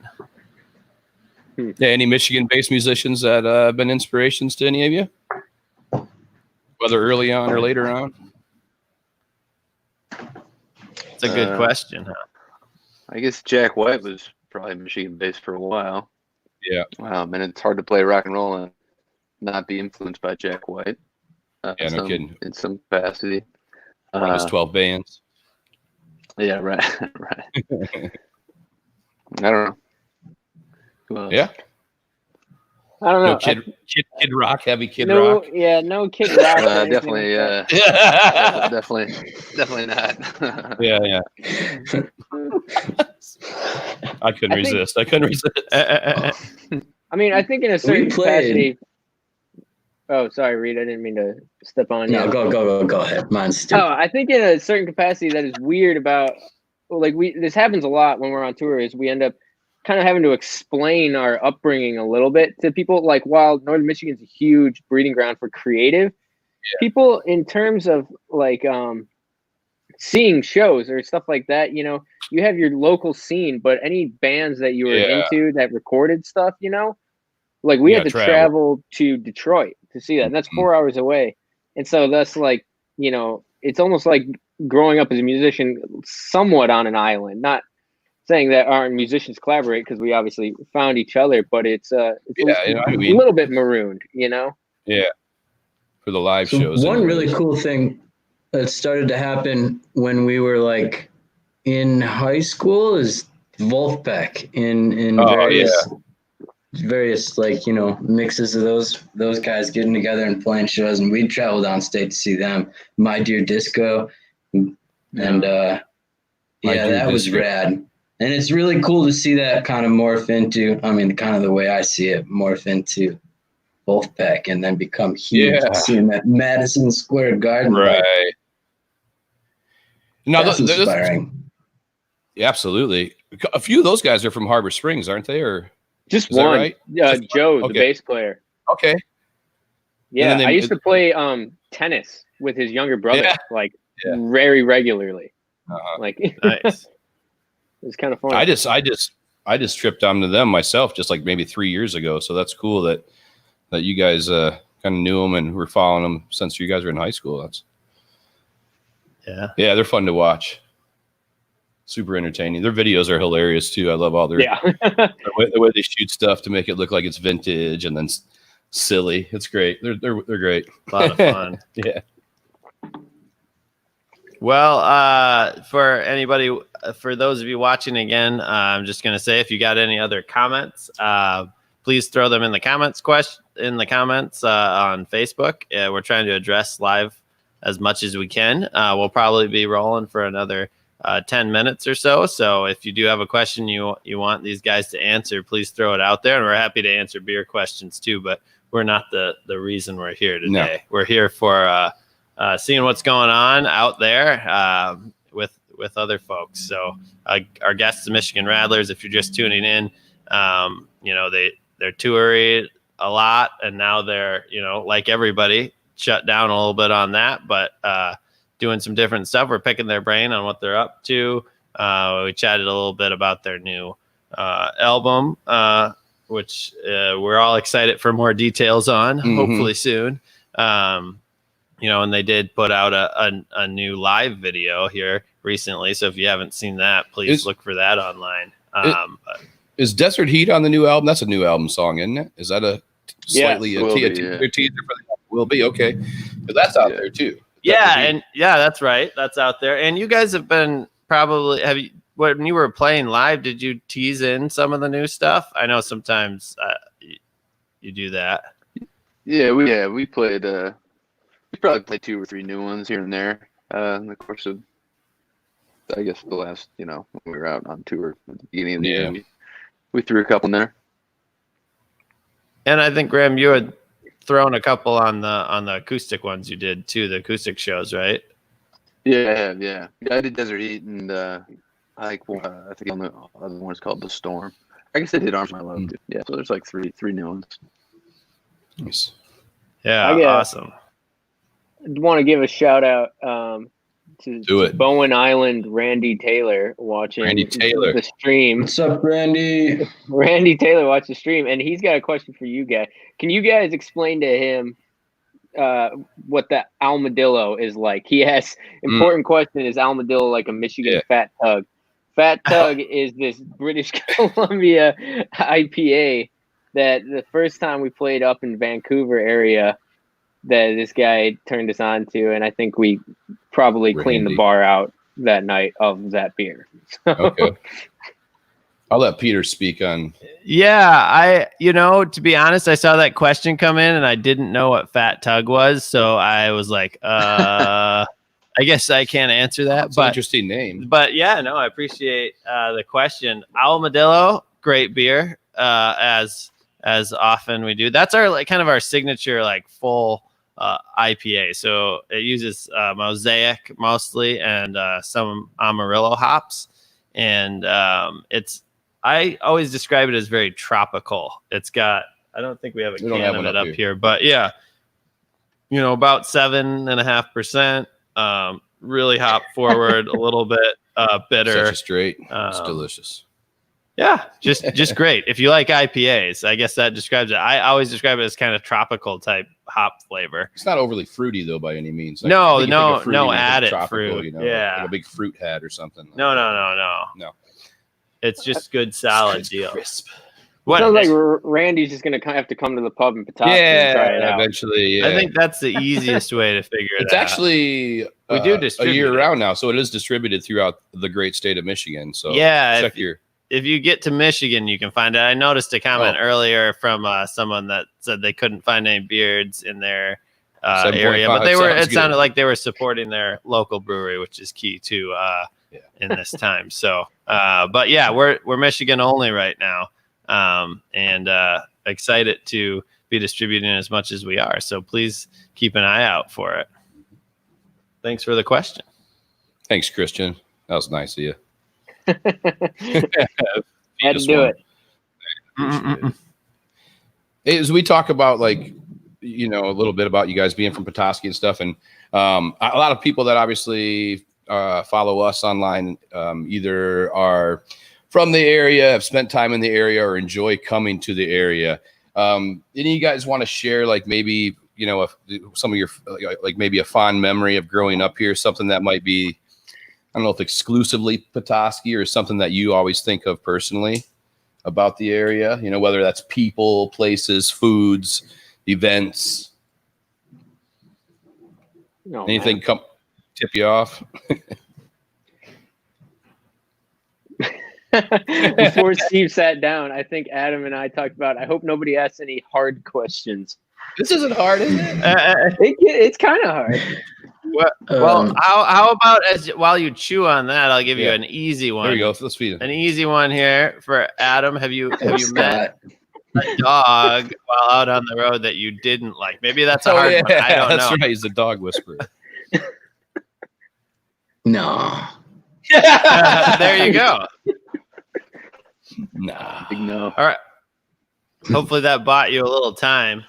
Yeah, any Michigan-based musicians that have been inspirations to any of you? Whether early on or later on? It's a good question, huh? I guess Jack White was probably Michigan-based for a while. Yeah. And it's hard to play rock and roll and not be influenced by Jack White. No kidding. In some capacity. His 12 bands. Yeah, right. I don't know. I don't know. Kid Rock, heavy Kid no, Rock. Yeah, no Kid Rock. Definitely, definitely not. Yeah. I couldn't resist. I mean, I think in a certain capacity. Oh, sorry, Reed. I didn't mean to step on you. No, go ahead. Mine's stupid. Oh, I think in a certain capacity that is weird about, like, this happens a lot when we're on tour, is we end up kind of having to explain our upbringing a little bit to people. Like, while Northern Michigan's a huge breeding ground for creative people, in terms of like seeing shows or stuff like that, you have your local scene, but any bands that you were into that recorded stuff, like we had to travel to Detroit to see that, and that's 4 hours away. And so that's like, it's almost like growing up as a musician somewhat on an island. Not saying that our musicians collaborate, because we obviously found each other, but it's a little bit marooned, Yeah. For the live shows. One really cool thing that started to happen when we were like in high school is Wolfpack in various like mixes of those guys getting together and playing shows, and we'd travel downstate to see them. My Dear Disco, and that was rad. And it's really cool to see that kind of morph into, kind of the way I see it, morph into Wolfpack and then become huge. Seeing that Madison Square Garden, right? That's inspiring. Yeah, absolutely. A few of those guys are from Harbor Springs, aren't they? Or just one, right? Joe, the bass player. Okay. Yeah, I used to play tennis with his younger brother, very regularly. Like, nice. It's kind of fun. I just tripped onto them myself, just like maybe 3 years ago. So that's cool that you guys kind of knew them and were following them since you guys were in high school. Yeah, they're fun to watch. Super entertaining. Their videos are hilarious too. I love all their the way they shoot stuff to make it look like it's vintage and then silly. It's great. They're great. A lot of fun. Yeah. Well, for those of you watching again, I'm just going to say, if you got any other comments, please throw them in the comments on Facebook. We're trying to address live as much as we can. We'll probably be rolling for another 10 minutes or so. So if you do have a question you want these guys to answer, please throw it out there. And we're happy to answer beer questions too, but we're not the reason we're here today. No. We're here for seeing what's going on out there with other folks. So our guests, the Michigan Rattlers, if you're just tuning in, they're touring a lot, and now they're, like everybody, shut down a little bit on that, but doing some different stuff. We're picking their brain on what they're up to. We chatted a little bit about their new album, which we're all excited for more details on, hopefully soon. And they did put out a new live video here recently. So if you haven't seen that, please look for that online. Is Desert Heat on the new album? That's a new album song, isn't it? Is that a slightly teaser for the will be? Okay. But that's out there too. That's right. That's out there. And you guys have been when you were playing live, did you tease in some of the new stuff? I know sometimes you do that. Yeah, we played. We probably played 2 or 3 new ones here and there in the course of, I guess, the last, when we were out on tour at the beginning of the year. We threw a couple in there. And I think, Graham, you had thrown a couple on the acoustic ones you did too, the acoustic shows, right? Yeah. I did Desert Heat, and I think on the other one is called The Storm. I guess I did Arms of My Love too. Yeah, so there's like three new ones. Nice. Yeah, awesome. I want to give a shout out to Bowen Island Randy Taylor watching the stream. What's up, Randy? Randy Taylor watched the stream, and he's got a question for you guys. Can you guys explain to him what the armadillo is like? He has important question: is armadillo like a Michigan Fat Tug? Fat Tug is this British Columbia IPA that the first time we played up in Vancouver area, that this guy turned us on to, and I think we probably cleaned the bar out that night of that beer. Okay. I'll let Peter speak on. Yeah, to be honest, I saw that question come in and I didn't know what Fat Tug was. So I was like, I guess I can't answer that. It's an interesting name. But yeah, no, I appreciate the question. Armadillo, great beer, as often we do. That's our kind of our signature full IPA. So it uses Mosaic mostly and some Amarillo hops, and I always describe it as very tropical. It's got, I don't think we have a can of it up here, but yeah, about 7.5%. Really hop forward, a little bit bitter. Such a straight. It's delicious. Yeah, just great. If you like IPAs, I guess that describes it. I always describe it as kind of tropical type hop flavor. It's not overly fruity though, by any means. No added fruit. Like a big fruit hat or something. No. It's just good, solid deal. Crisp. Sounds like Randy's just gonna have to come to the pub in Petoskey and try it out. Eventually. Yeah. I think that's the easiest way to figure it out. It's actually we do distribute a year round now, so it is distributed throughout the great state of Michigan. So if you get to Michigan, you can find it. I noticed a comment earlier from someone that said they couldn't find any beards in their area, but it sounded like they were supporting their local brewery, which is key too in this time. So, but yeah, we're Michigan only right now, and excited to be distributing as much as we are. So please keep an eye out for it. Thanks for the question. Thanks, Christian. That was nice of you. Had to do it. As we talk about a little bit about you guys being from Petoskey and stuff, and a lot of people that obviously follow us online either are from the area, have spent time in the area, or enjoy coming to the area. Any of you guys want to share maybe some of your maybe a fond memory of growing up here, something that might be, I don't know if exclusively Petoskey or something that you always think of personally about the area, whether that's people, places, foods, events, anything tip you off. Before Steve sat down, I think Adam and I talked about, I hope nobody asks any hard questions. This isn't hard, is it? It's kind of hard. Well, how about while you chew on that, I'll give you an easy one. There you go. Let's feed it. An easy one here for Adam. Have you met a dog while out on the road that you didn't like? Maybe that's a hard one. I don't know. That's right. He's a dog whisperer. No. There you go. Nah. Big no. All right. Hopefully that bought you a little time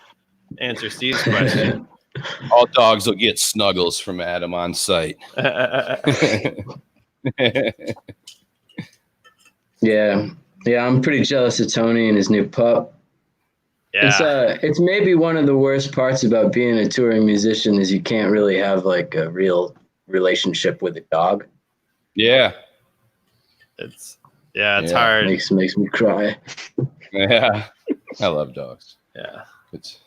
to answer Steve's question. All dogs will get snuggles from Adam on site. Yeah, I'm pretty jealous of Tony and his new pup. Yeah. It's maybe one of the worst parts about being a touring musician is you can't really have like a real relationship with a dog. Yeah. It's hard. Makes me cry. Yeah. I love dogs. Yeah. It's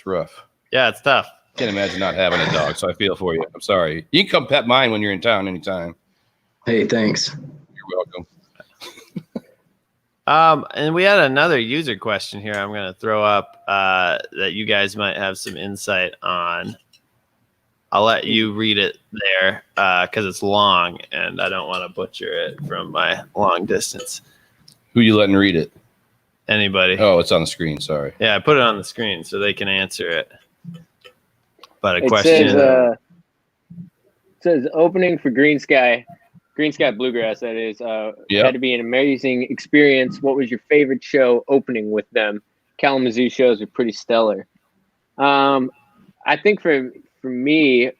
rough. Yeah, it's tough. Can't imagine not having a dog, so I feel for you. I'm sorry. You can come pet mine when you're in town anytime. Hey, thanks. You're welcome. And we had another user question here I'm going to throw up that you guys might have some insight on. I'll let you read it there because it's long and I don't want to butcher it from my long distance. Who you letting read it? Anybody. Oh, it's on the screen. Sorry. Yeah, I put it on the screen so they can answer it. But It says opening for Green Sky Bluegrass, that is. Had to be an amazing experience. What was your favorite show opening with them? Kalamazoo shows are pretty stellar. I think for me,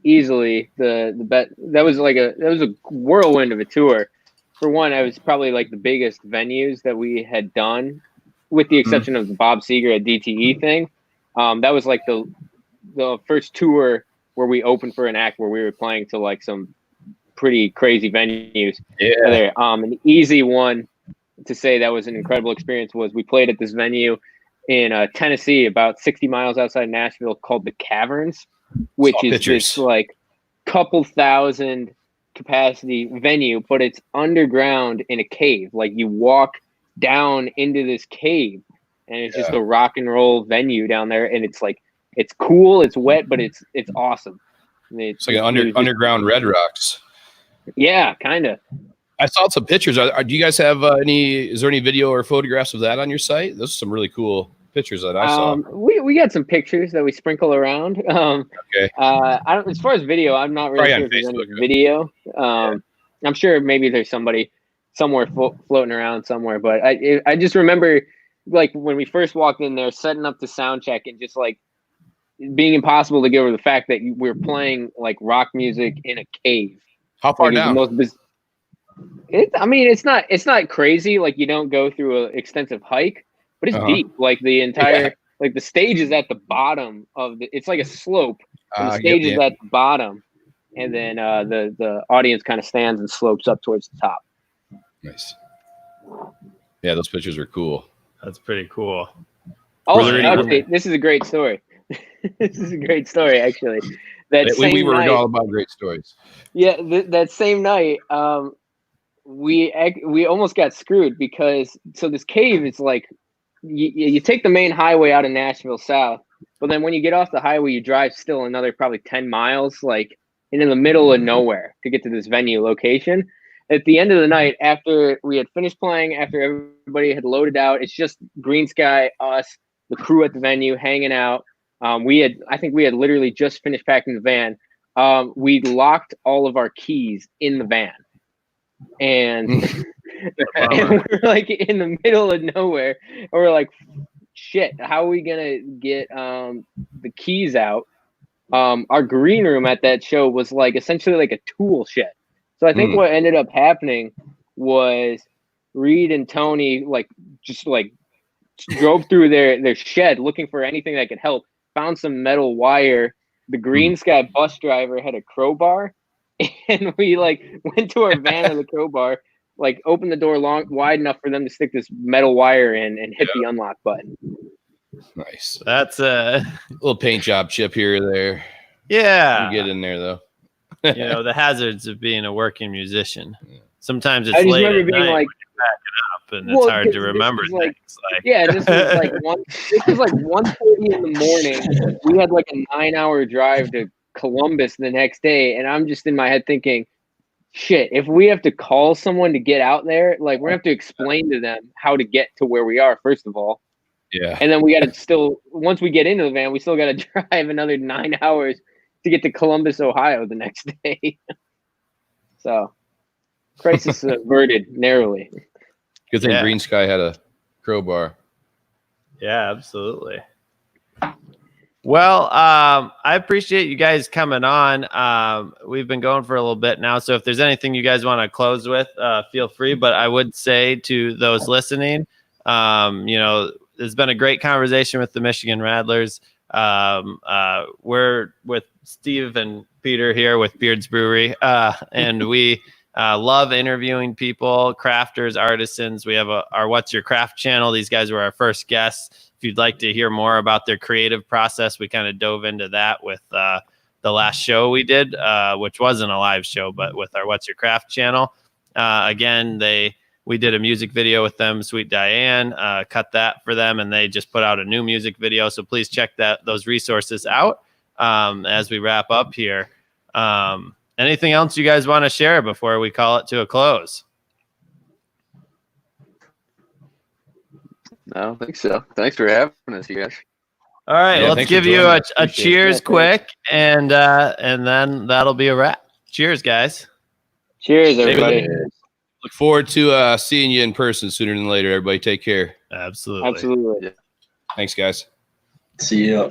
easily the bet that was a whirlwind of a tour. For one, I was probably like the biggest venues that we had done, with the exception of the Bob Seger at DTE thing. That was like the first tour where we opened for an act where we were playing to like some pretty crazy venues. Yeah. An easy one to say that was an incredible experience was we played at this venue in Tennessee, about 60 miles outside Nashville, called the Caverns, which is this like couple thousand capacity venue, but it's underground in a cave. Like you walk down into this cave and it's just a rock and roll venue down there, and it's like it's cool, it's wet, but it's awesome. It's like an underground Red Rocks. Yeah, kind of. I saw some pictures. Do you guys have is there any video or photographs of that on your site? Those are some really cool pictures that I saw. We got some pictures that we sprinkle around. Okay. As far as video, I'm not really sure if there's any video. I'm sure maybe there's somebody somewhere floating around somewhere, but I just remember like when we first walked in there, setting up the sound check and just like being impossible to get over the fact that we're playing like rock music in a cave. How far down? It's not crazy. Like you don't go through an extensive hike, but it's deep. Like the entire, like the stage is at the bottom of it's like a slope. And the stage is at the bottom, and then the audience kind of stands and slopes up towards the top. Nice. Yeah, those pictures are cool. That's pretty cool. This is a great story. This is a great story, actually. We were all about great stories. Yeah, that same night, we almost got screwed because this cave is like you take the main highway out of Nashville south, but then when you get off the highway, you drive still another probably 10 miles, like in the middle of nowhere to get to this venue location. At the end of the night, after we had finished playing, after everybody had loaded out, it's just Green Sky, us, the crew at the venue hanging out. I think we had literally just finished packing the van. We locked all of our keys in the van, and, and we're like in the middle of nowhere. And we're like, shit, how are we gonna get the keys out? Our green room at that show was like essentially like a tool shed. So I think what ended up happening was Reed and Tony just drove through their shed looking for anything that could help. Found some metal wire. The Green Sky bus driver had a crowbar, and we went to our van with a crowbar, opened the door wide enough for them to stick this metal wire in and hit the unlock button. Nice. That's a little paint job chip here or there. Yeah. You get in there though. You know, the hazards of being a working musician. Sometimes it's I just late remember at being night like, and it's hard to remember like, things. Like, yeah, this was like 1:30 in the morning. We had like a 9-hour drive to Columbus the next day, and I'm just in my head thinking, shit, if we have to call someone to get out there, like we're gonna have to explain to them how to get to where we are, first of all. Yeah. And then we gotta still, once we get into the van, we still gotta drive another 9 hours to get to Columbus, Ohio the next day. So crisis averted narrowly. Good thing Yeah. Green Sky had a crowbar. yeah, absolutely. Well, I appreciate you guys coming on. We've been going for a little bit now, so if there's anything you guys want to close with, feel free. But I would say to those listening, you know, it's been a great conversation with the Michigan Rattlers. We're with Steve and Peter here with Beards Brewery, and we love interviewing people, crafters, artisans. We have our What's Your Craft channel. These guys were our first guests. If you'd like to hear more about their creative process, we kind of dove into that with the last show we did, which wasn't a live show, but with our What's Your Craft channel. Again, we did a music video with them, Sweet Diane, cut that for them, and they just put out a new music video. So please check those resources out as we wrap up here. Anything else you guys want to share before we call it to a close? No, I don't think so. Thanks for having us, you guys. All right, Yeah, let's thanks for give you joining a us. Appreciate it. cheers Yeah, quick, and then that'll be a wrap. Cheers, guys. Cheers, everybody. Look forward to seeing you in person sooner than later. Everybody take care. Absolutely. Absolutely. Thanks, guys. See ya.